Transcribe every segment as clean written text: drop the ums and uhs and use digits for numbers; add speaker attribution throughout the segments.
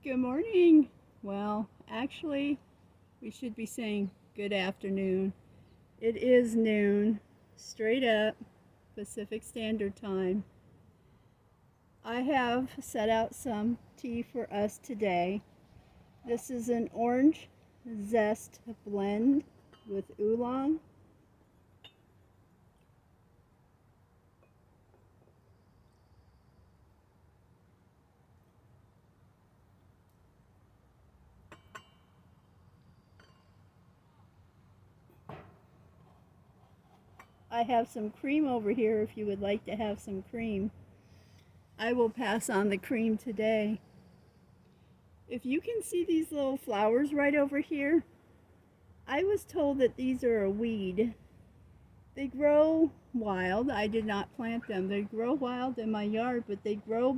Speaker 1: Good morning. Well, actually, we should be saying good afternoon. It is noon, straight up, Pacific Standard Time. I have set out some tea for us today. This is an orange zest blend with oolong. I have some cream over here if you would like to have some cream. I will pass on the cream today. If you can see these little flowers right over here, I was told that these are a weed. They grow wild. I did not plant them. They grow wild in my yard, but they grow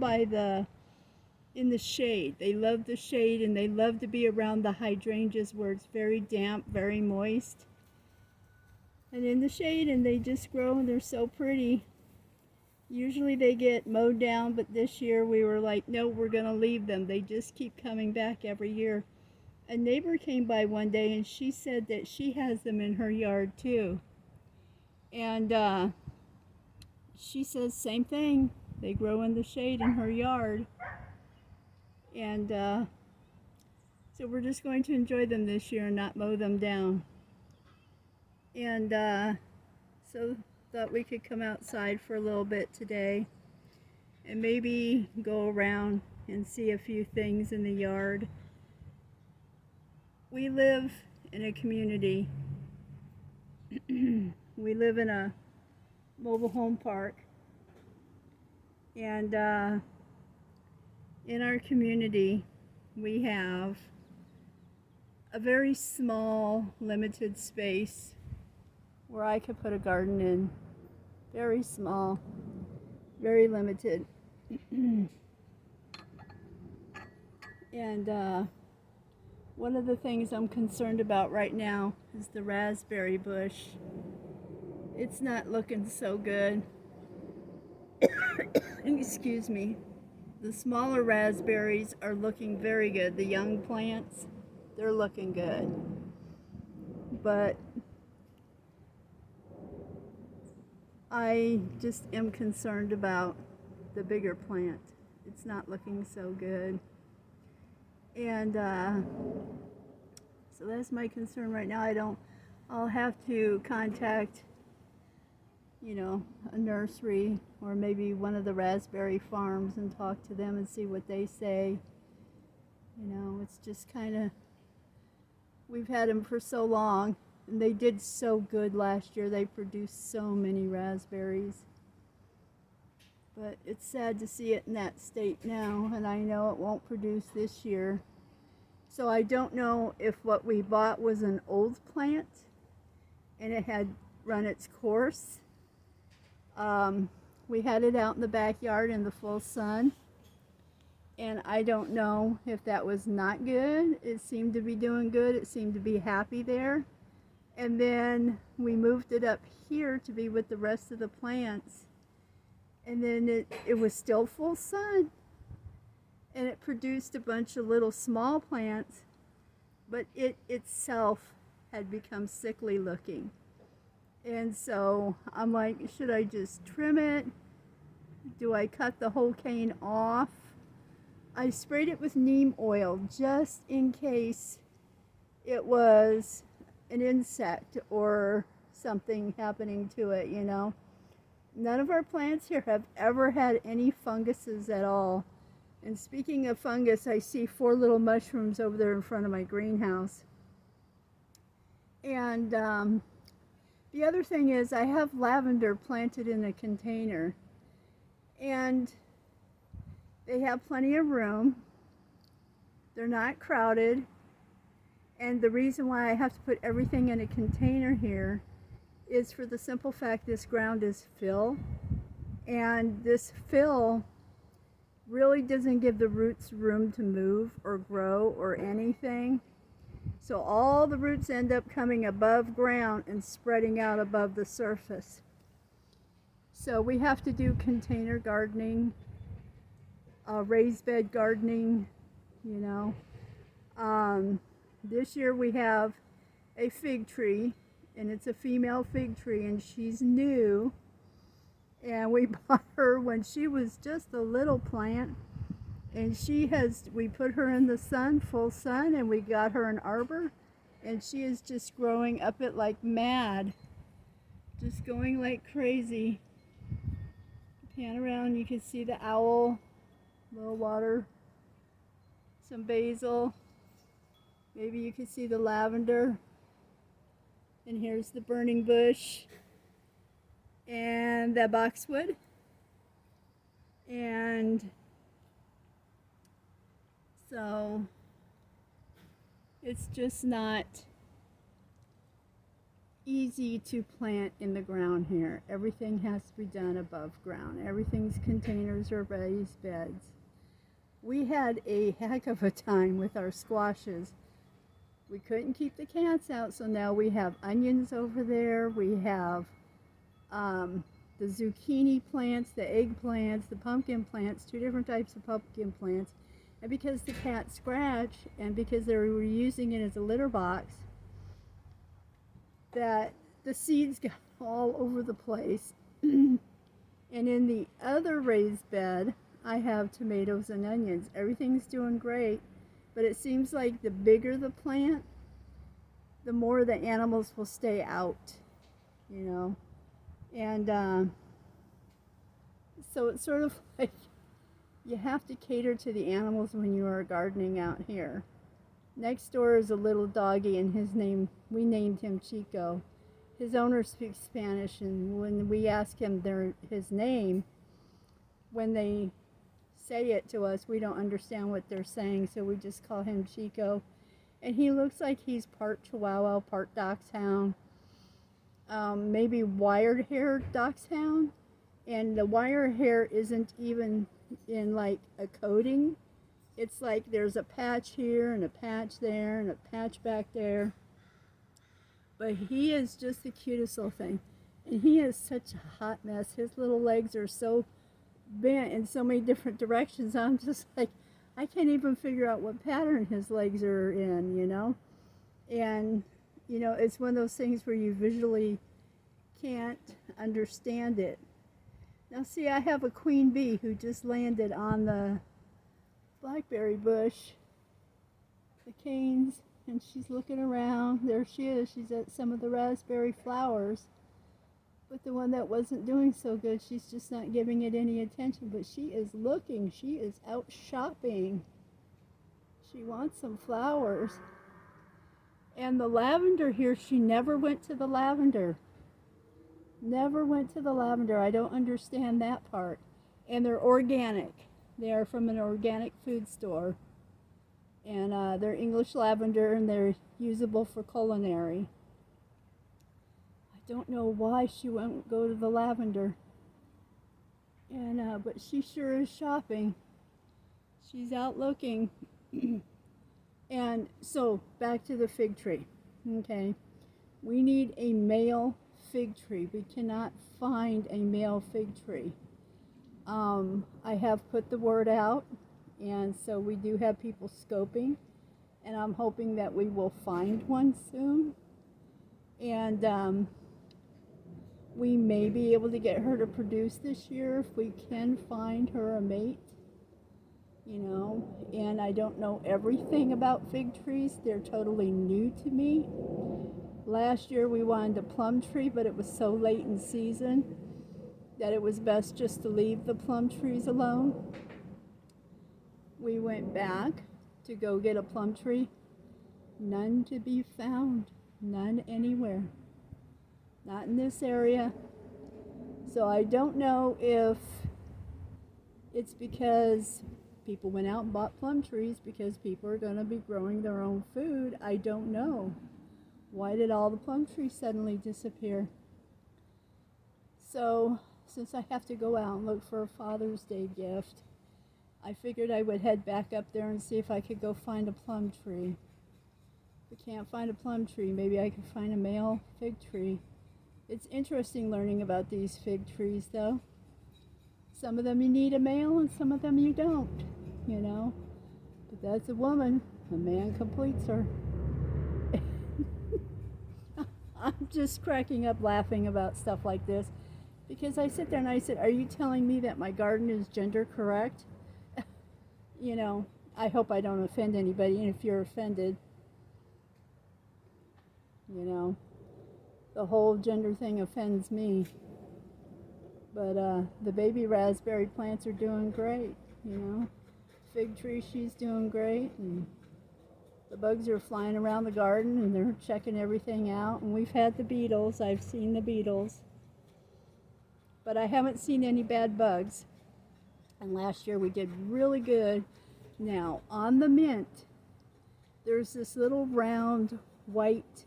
Speaker 1: in the shade. They love the shade and they love to be around the hydrangeas where it's very damp, very moist. And in the shade, and they just grow and they're so pretty. Usually they get mowed down, but this year we were like, no, we're going to leave them. They just keep coming back every year. A neighbor came by one day and she said that she has them in her yard too. And she says same thing. They grow in the shade in her yard. And so we're just going to enjoy them this year and not mow them down. And so thought we could come outside for a little bit today and maybe go around and see a few things in the yard. We live in a community. We live in a mobile home park. And in our community, we have a very small, limited space where I could put a garden in. Very small, very limited. And one of the things I'm concerned about right now is the raspberry bush. It's not looking so good. Excuse me. The smaller raspberries are looking very good. The young plants, they're looking good. But I just am concerned about the bigger plant. It's not looking so good. And so that's my concern right now. I'll have to contact, a nursery or maybe one of the raspberry farms and talk to them and see what they say. It's just we've had them for so long. And they did so good last year. They produced so many raspberries. But it's sad to see it in that state now, and I know it won't produce this year. So I don't know if what we bought was an old plant and it had run its course. We had it out in the backyard in the full sun. And I don't know if that was not good. It seemed to be doing good. It seemed to be happy there. And then we moved it up here to be with the rest of the plants. And then it was still full sun. And it produced a bunch of little small plants. But it itself had become sickly looking. And so I'm like, should I just trim it? Do I cut the whole cane off? I sprayed it with neem oil just in case it was an insect or something happening to it, None of our plants here have ever had any funguses at all. And speaking of fungus, I see 4 little mushrooms over there in front of my greenhouse. And the other thing is I have lavender planted in a container. And they have plenty of room. They're not crowded. And the reason why I have to put everything in a container here is for the simple fact this ground is fill. And this fill really doesn't give the roots room to move or grow or anything. So all the roots end up coming above ground and spreading out above the surface. So we have to do container gardening, raised bed gardening, you know. This year we have a fig tree, and it's a female fig tree, and she's new. And we bought her when she was just a little plant, and we put her in the sun, full sun, and we got her an arbor, and she is just growing up it like mad, just going like crazy. Pan around, you can see the owl, a little water, some basil, maybe you can see the lavender, and here's the burning bush, and the boxwood, and so it's just not easy to plant in the ground here. Everything has to be done above ground. Everything's containers or raised beds. We had a heck of a time with our squashes. We couldn't keep the cats out, so now we have onions over there. We have the zucchini plants, the eggplants, the pumpkin plants, 2 different types of pumpkin plants. And because the cats scratch, and because they were using it as a litter box, that the seeds got all over the place. And in the other raised bed, I have tomatoes and onions. Everything's doing great, but it seems like the bigger the plant, the more the animals will stay out, you know. And so it's sort of like you have to cater to the animals when you are gardening out here. Next door is a little doggy, and we named him Chico. His owner speaks Spanish, and when we ask him his name, when they say it to us, we don't understand what they're saying, so we just call him Chico. And he looks like he's part Chihuahua, part Dachshund, maybe wired-haired Dachshund. And the wire hair isn't even in like a coating. It's like there's a patch here and a patch there and a patch back there. But he is just the cutest little thing. And he is such a hot mess. His little legs are so bent in so many different directions. I'm just like, I can't even figure out what pattern his legs are in, you know. And, you know, it's one of those things where you visually can't understand it. Now see, I have a queen bee who just landed on the blackberry bush, the canes, and she's looking around. There she is. She's at some of the raspberry flowers. But the one that wasn't doing so good, she's just not giving it any attention. But she is looking. She is out shopping. She wants some flowers. And the lavender here, she never went to the lavender. Never went to the lavender. I don't understand that part. And they're organic. They are from an organic food store. And they're English lavender, and they're usable for culinary. I don't know why she won't go to the lavender. And but she sure is shopping. She's out looking. And so back to the fig tree. Okay. We need a male fig tree. We cannot find a male fig tree. I have put the word out, and so we do have people scoping, and I'm hoping that we will find one soon. And we may be able to get her to produce this year if we can find her a mate, you know. And I don't know everything about fig trees. They're totally new to me. Last year we wanted a plum tree, but it was so late in season that it was best just to leave the plum trees alone. We went back to go get a plum tree. None to be found. None anywhere. Not in this area. So I don't know if it's because people went out and bought plum trees because people are going to be growing their own food. I don't know. Why did all the plum trees suddenly disappear? So, since I have to go out and look for a Father's Day gift, I figured I would head back up there and see if I could go find a plum tree. If I can't find a plum tree, maybe I could find a male fig tree. It's interesting learning about these fig trees, though. Some of them you need a male and some of them you don't, you know. That's a woman. A man completes her. I'm just cracking up laughing about stuff like this because I sit there and I said, are you telling me that my garden is gender correct? You know, I hope I don't offend anybody, and if you're offended, you know, the whole gender thing offends me. But the baby raspberry plants are doing great, you know. Fig tree, she's doing great, and the bugs are flying around the garden and they're checking everything out. And we've had the beetles. I've seen the beetles. But I haven't seen any bad bugs. And last year we did really good. Now, on the mint, there's this little round white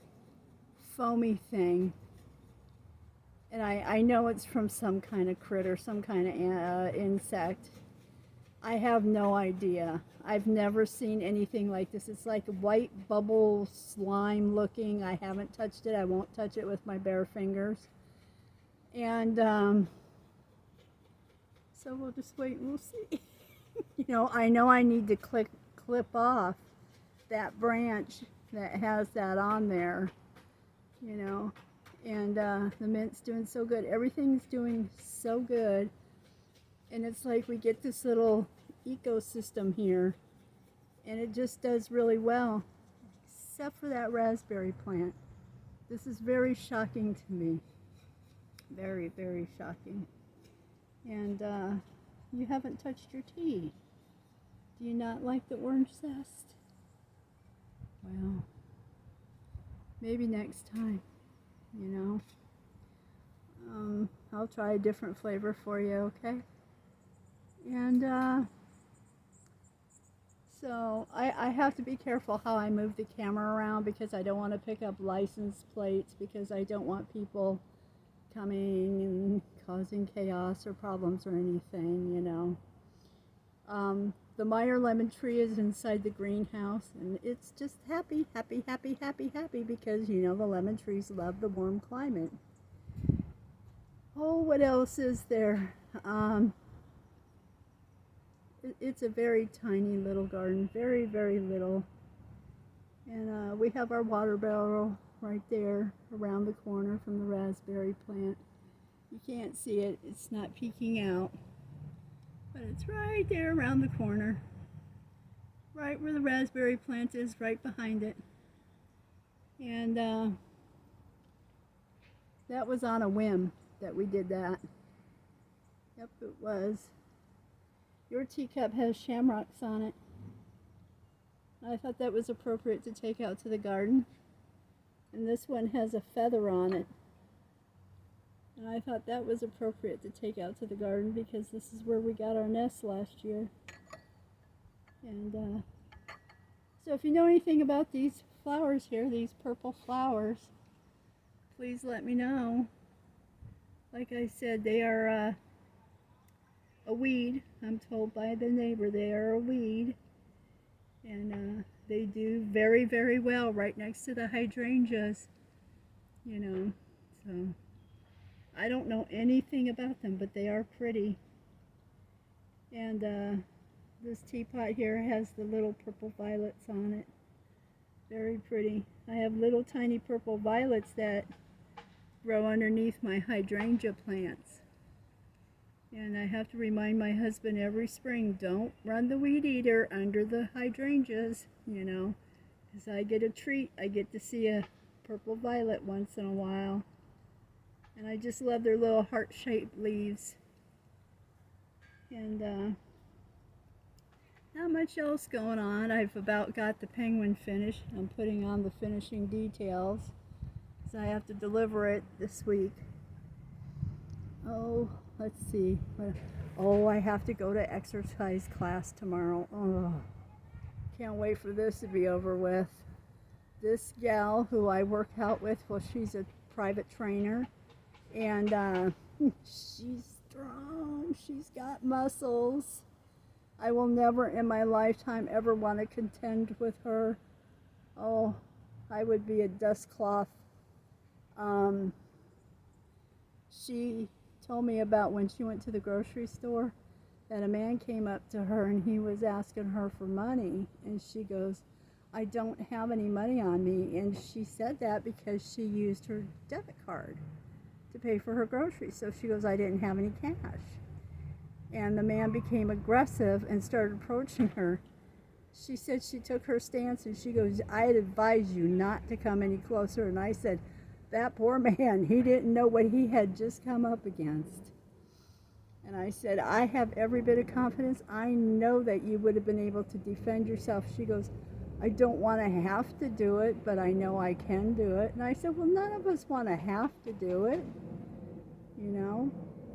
Speaker 1: foamy thing. And I know it's from some kind of critter, some kind of insect. I have no idea. I've never seen anything like this. It's like white bubble slime looking. I haven't touched it. I won't touch it with my bare fingers. And so we'll just wait and we'll see. You know I need to clip off that branch that has that on there. You know, and the mint's doing so good. Everything's doing so good. And it's like we get this little ecosystem here, and it just does really well, except for that raspberry plant. This is very shocking to me. Very, very shocking. And you haven't touched your tea. Do you not like the orange zest? Well, maybe next time, you know. I'll try a different flavor for you, okay? And so I have to be careful how I move the camera around because I don't want to pick up license plates, because I don't want people coming and causing chaos or problems or anything, you know. The Meyer lemon tree is inside the greenhouse, and it's just happy, happy, happy, happy, happy because, you know, the lemon trees love the warm climate. Oh, what else is there? It's a very tiny little garden, very, very little. And we have our water barrel right there around the corner from the raspberry plant. You can't see it, it's not peeking out, but it's right there around the corner, right where the raspberry plant is, right behind it. And that was on a whim that we did that. Yep, it was. Your teacup has shamrocks on it. I thought that was appropriate to take out to the garden. And this one has a feather on it. And I thought that was appropriate to take out to the garden because this is where we got our nest last year. And so if you know anything about these flowers here, these purple flowers, please let me know. Like I said, they are a weed. I'm told by the neighbor they are a weed. And they do very, very well right next to the hydrangeas, you know. So I don't know anything about them, but they are pretty. And this teapot here has the little purple violets on it. Very pretty. I have little tiny purple violets that grow underneath my hydrangea plants. And I have to remind my husband every spring, don't run the weed eater under the hydrangeas, you know, because I get a treat. I get to see a purple violet once in a while. And I just love their little heart-shaped leaves. And not much else going on. I've about got the penguin finished. I'm putting on the finishing details, so I have to deliver it this week. Oh, let's see. Oh, I have to go to exercise class tomorrow. Oh, can't wait for this to be over with. This gal who I work out with, well, she's a private trainer, and she's strong. She's got muscles. I will never in my lifetime ever want to contend with her. Oh, I would be a dust cloth. She told me about when she went to the grocery store that a man came up to her and he was asking her for money, and she goes, I don't have any money on me. And she said that because she used her debit card to pay for her groceries. So she goes, I didn't have any cash. And the man became aggressive and started approaching her. She said she took her stance and she goes, I'd advise you not to come any closer. And I said, that poor man, he didn't know what he had just come up against. And I said, I have every bit of confidence. I know that you would have been able to defend yourself. She goes, I don't want to have to do it, but I know I can do it. And I said, well, none of us want to have to do it, you know.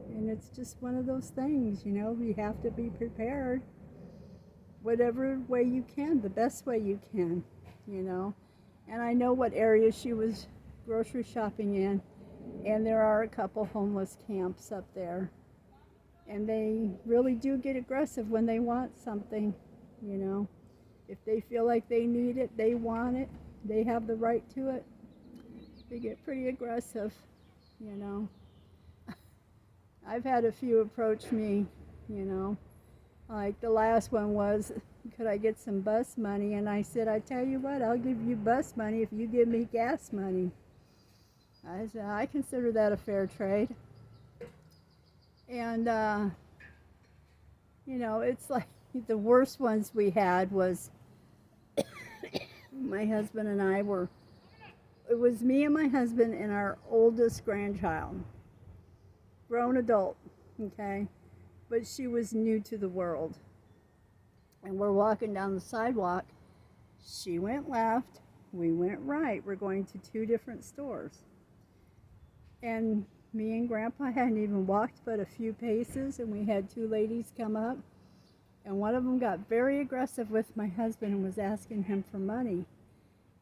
Speaker 1: And it's just one of those things, you know, you have to be prepared. Whatever way you can, the best way you can, you know. And I know what area she was grocery shopping in, and there are a couple homeless camps up there. And they really do get aggressive when they want something, you know. If they feel like they need it, they want it, they have the right to it, they get pretty aggressive, you know. I've had a few approach me, you know. Like the last one was, could I get some bus money? And I said, I tell you what, I'll give you bus money if you give me gas money. I said, I consider that a fair trade. And, you know, it's like the worst ones we had was my husband and I were, it was me and my husband and our oldest grandchild, grown adult, okay? But she was new to the world. And we're walking down the sidewalk. She went left, we went right. We're going to two different stores. And me and Grandpa hadn't even walked but a few paces, and we had two ladies come up. And one of them got very aggressive with my husband and was asking him for money.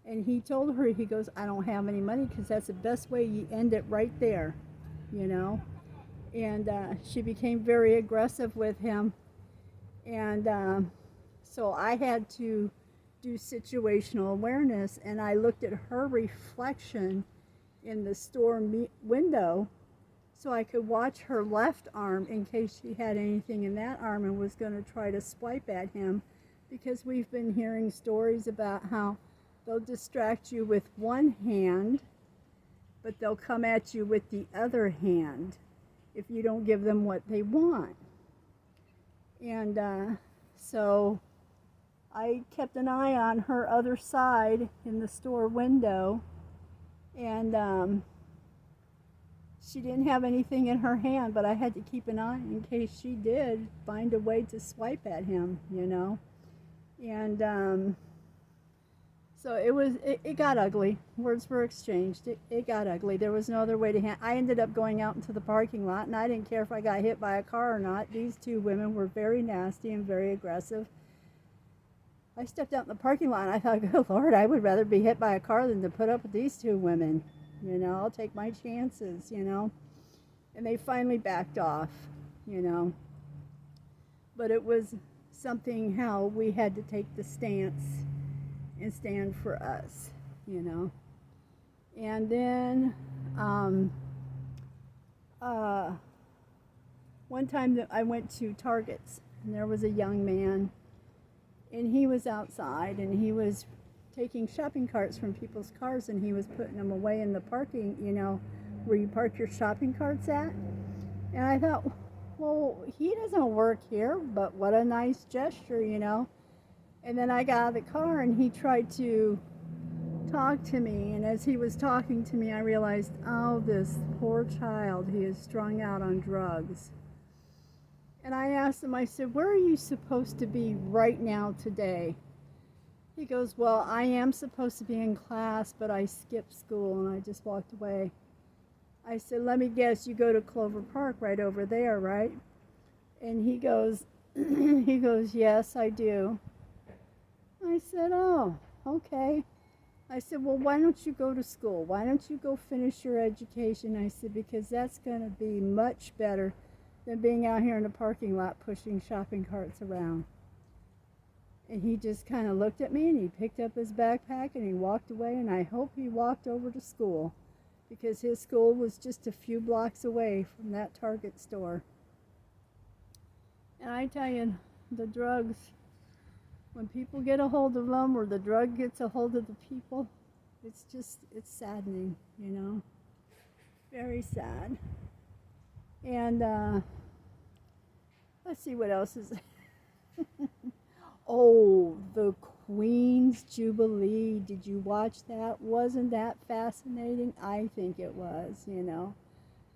Speaker 1: And he told her, he goes, I don't have any money, because that's the best way you end it right there, you know. And she became very aggressive with him. And so I had to do situational awareness, and I looked at her reflection in the store window so I could watch her left arm in case she had anything in that arm and was going to try to swipe at him, because we've been hearing stories about how they'll distract you with one hand, but they'll come at you with the other hand if you don't give them what they want. And so I kept an eye on her other side in the store window, and she didn't have anything in her hand, but I had to keep an eye in case she did find a way to swipe at him, you know. And so it got ugly. Words were exchanged. It got ugly. There was no other way to I ended up going out into the parking lot, and I didn't care if I got hit by a car or not. These two women were very nasty and very aggressive. I stepped out in the parking lot, and I thought, good Lord, I would rather be hit by a car than to put up with these two women. You know, I'll take my chances, you know. And they finally backed off, you know. But it was something how we had to take the stance and stand for us, you know. And then one time that I went to Target's, and there was a young man, and he was outside, and he was taking shopping carts from people's cars, and he was putting them away in the parking, you know, where you park your shopping carts at. And I thought, well, he doesn't work here, but what a nice gesture, you know. And then I got out of the car, and he tried to talk to me, and as he was talking to me, I realized, oh, this poor child, he is strung out on drugs. And I asked him, I said, where are you supposed to be right now today? He goes, well, I am supposed to be in class, but I skipped school, and I just walked away. I said, let me guess, you go to Clover Park right over there, right? And he goes, yes, I do. I said, oh, okay. I said, well, why don't you go to school? Why don't you go finish your education? I said, because that's going to be much better than being out here in the parking lot pushing shopping carts around. And he just kind of looked at me, and he picked up his backpack, and he walked away, and I hope he walked over to school, because his school was just a few blocks away from that Target store. And I tell you, the drugs, when people get a hold of them or the drug gets a hold of the people, it's saddening, you know. Very sad. And let's see what else is. Oh, the Queen's Jubilee. Did you watch that? Wasn't that fascinating? I think it was, you know.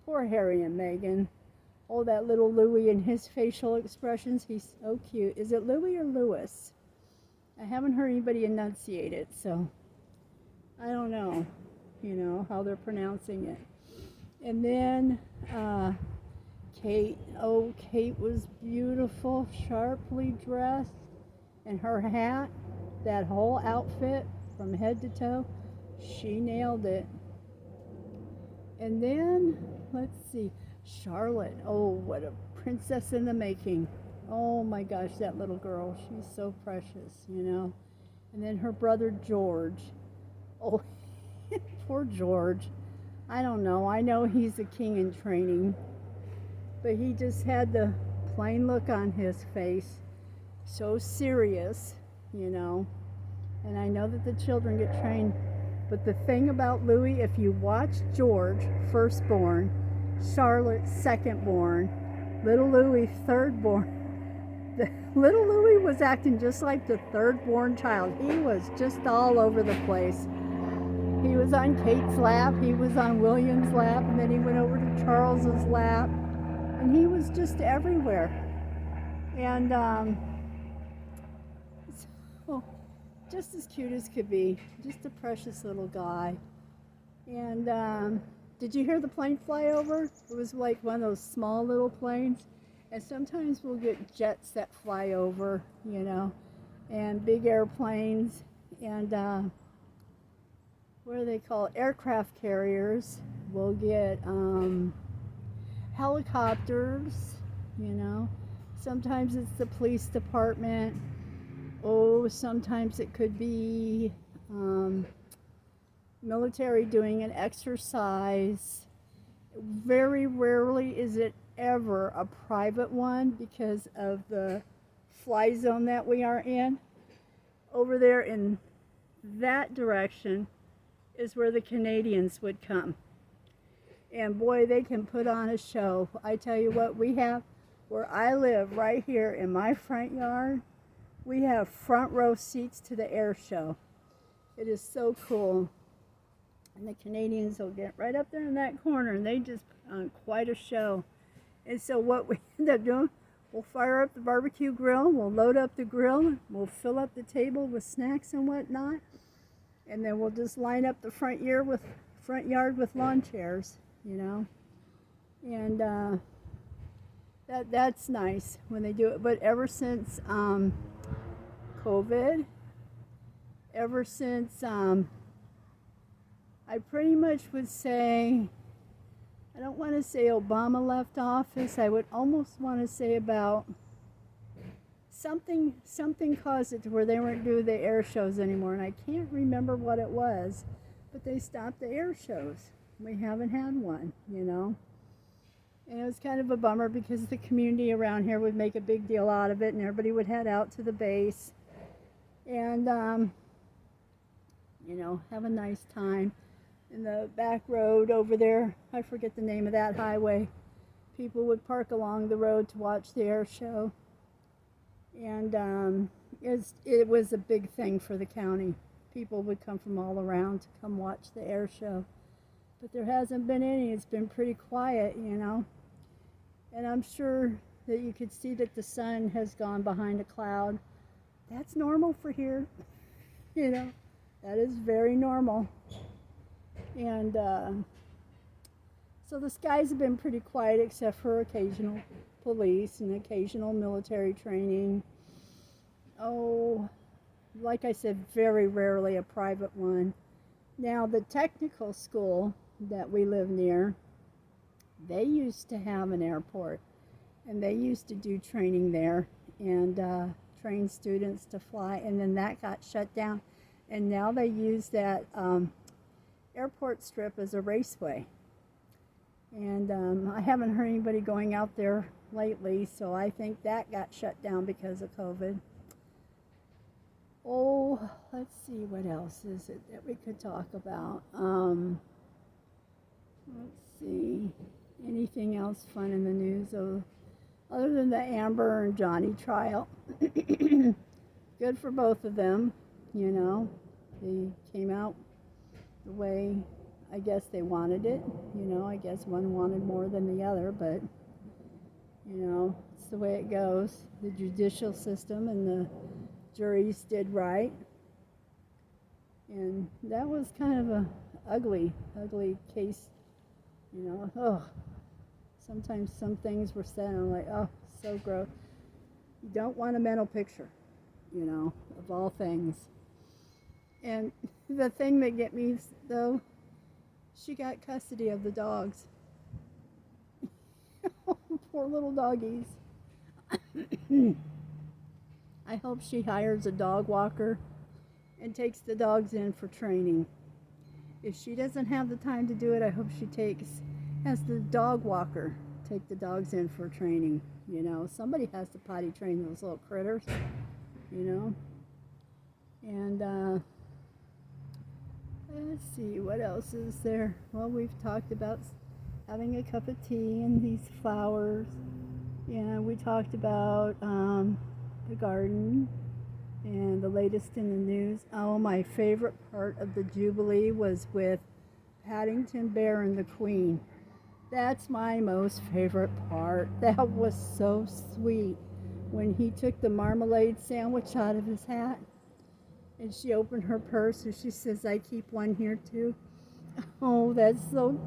Speaker 1: Poor Harry and Meghan. Oh, that little Louis and his facial expressions. He's so cute. Is it Louis or Louis? I haven't heard anybody enunciate it, so I don't know, you know, how they're pronouncing it. And then Kate. Oh, Kate was beautiful, sharply dressed. And her hat, that whole outfit from head to toe, she nailed it. And then, let's see, Charlotte. Oh, what a princess in the making. Oh my gosh, that little girl. She's so precious, you know. And then her brother George. Oh, poor George. I don't know. I know he's a king in training. But he just had the plain look on his face. So serious, you know. And I know that the children get trained. But the thing about Louis, if you watch George, firstborn, Charlotte, secondborn, little Louis, thirdborn, little Louis was acting just like the thirdborn child. He was just all over the place. He was on Kate's lap, he was on William's lap, and then he went over to Charles's lap. And he was just everywhere. And so, just as cute as could be. Just a precious little guy. And did you hear the plane fly over? It was like one of those small little planes. And sometimes we'll get jets that fly over, you know, and big airplanes. And what do they call it? Aircraft carriers. We'll get helicopters, you know. Sometimes it's the police department. Oh, sometimes it could be military doing an exercise. Very rarely is it ever a private one because of the fly zone that we are in. Over there in that direction is where the Canadians would come. And boy, they can put on a show. I tell you what, we have, where I live right here in my front yard, we have front row seats to the air show. It is so cool. And the Canadians will get right up there in that corner and they just put on quite a show. And so what we end up doing, we'll fire up the barbecue grill, we'll load up the grill, we'll fill up the table with snacks and whatnot, and then we'll just line up the front yard with lawn chairs, you know. And that's nice when they do it. But ever since COVID, ever since I pretty much would say, I don't want to say Obama left office. I would almost want to say about something caused it to where they weren't doing the air shows anymore. And I can't remember what it was, but they stopped the air shows. We haven't had one, you know. And it was kind of a bummer because the community around here would make a big deal out of it and everybody would head out to the base and, you know, have a nice time. In the back road over there, I forget the name of that highway, people would park along the road to watch the air show. And it was a big thing for the county. People would come from all around to come watch the air show. But there hasn't been any. It's been pretty quiet, you know. And I'm sure that you could see that the sun has gone behind a cloud. That's normal for here, you know. That is very normal. And so the skies have been pretty quiet except for occasional police and occasional military training. Oh, like I said, very rarely a private one. Now, the technical school that we live near, they used to have an airport. And they used to do training there and train students to fly. And then that got shut down. And now they use that airport strip as a raceway. And I haven't heard anybody going out there lately, so I think that got shut down because of COVID. Oh, let's see, what else is it that we could talk about? Let's see, anything else fun in the news other than the Amber and Johnny trial? Good for both of them, you know. They came out the way I guess they wanted it. You know, I guess one wanted more than the other, but you know, it's the way it goes. The judicial system and the juries did right. And that was kind of a ugly case, you know. Oh, sometimes some things were said and I'm like, oh, so gross. You don't want a mental picture, you know, of all things. And the thing that get me though, she got custody of the dogs. Poor little doggies. I hope she hires a dog walker and takes the dogs in for training. If she doesn't have the time to do it, I hope she has the dog walker take the dogs in for training. You know, somebody has to potty train those little critters, you know. And let's see, what else is there? Well, we've talked about having a cup of tea and these flowers. Yeah, we talked about the garden and the latest in the news. Oh, my favorite part of the Jubilee was with Paddington Bear and the Queen. That's my most favorite part. That was so sweet when he took the marmalade sandwich out of his hat and she opened her purse and she says, I keep one here too. Oh, that's so